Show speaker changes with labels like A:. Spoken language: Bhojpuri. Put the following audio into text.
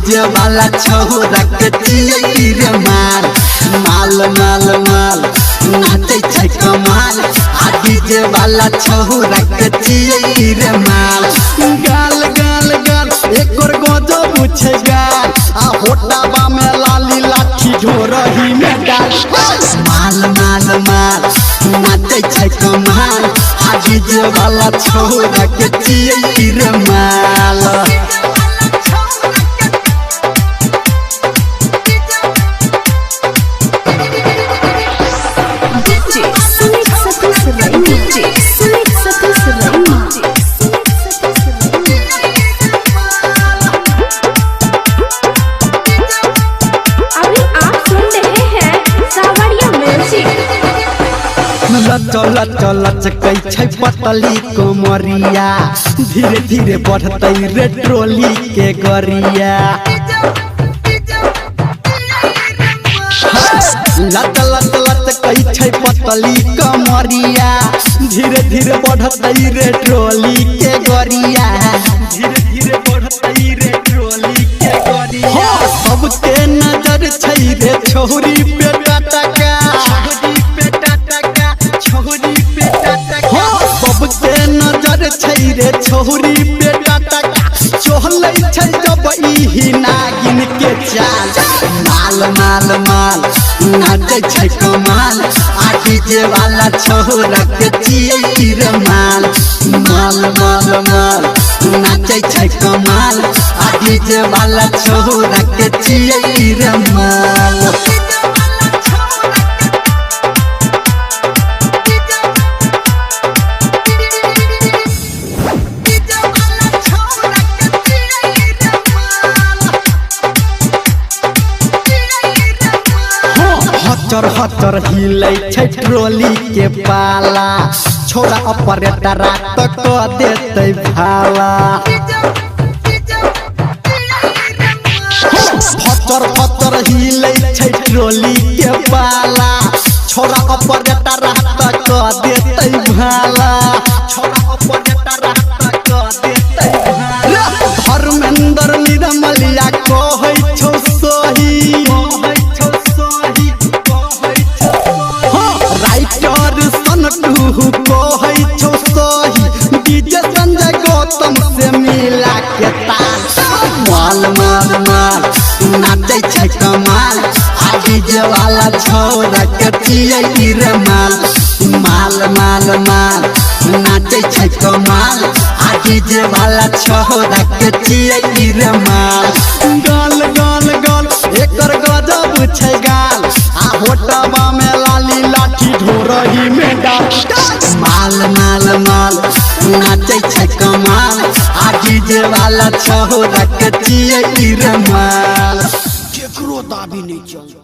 A: डीजे वाला छोरा के चियै रे माल माल माल माल नाचे छै कमाल डीजे वाला छोरा के चियै रे माल गाल गाल गाल एक और गजो पूछे गाल होटाबा में लाली लाठी ढोरही में डाल माल माल माल नाचे छै कमाल डीजे वाला छोरा के चियै रे माल चल चल चकै छै पतली कोमरिया धीरे धीरे बढ़तै रे ट्रोली के गरिया लत लत लचकै छै पतली कोमरिया धीरे धीरे बढ़तै रे ट्रोली के गरिया धीरे धीरे बढ़तै रे ट्रोली के गरिया सबके नजर छै रे छोरी पे टटका सबके नजर छै रे छोरी पे टटका चोहलै छै जब ई नागिन के चाल माल माल माल नाचे छै कमाल डीजे वाला छोरा के चियै रे माल माल माल माल नाचे छै कमाल डीजे वाला छोरा के चियै रे माल हचर हचर हिलै छै ट्रोली के पाला छोरा ऑपरेटर तक देतै भाला हचर हचर हिलै छै ट्रोली के पाला छोरा ऑपरेटर तक देतै भाला छोरा ऑपरेटर तक देतै भाला धर्मेंद्र निर्मलिया कहै छौ सही कहै छौ सही डीजे संजय गौतम से मिला के ताल माल माल माल नाचे छै कमाल डीजे वाला छोरा के चियै रे माल माल माल माल नाचे छै कमाल डीजे वाला छोरा के चियै रे माल गाल गाल गाल एकर गजब छै गाल होटबा में लाली लाठी ढोरही में डाल माल माल माल नाचे छै कमाल डीजे वाला छोरा के चियै रे माल केकरो दाबी नहीं चल।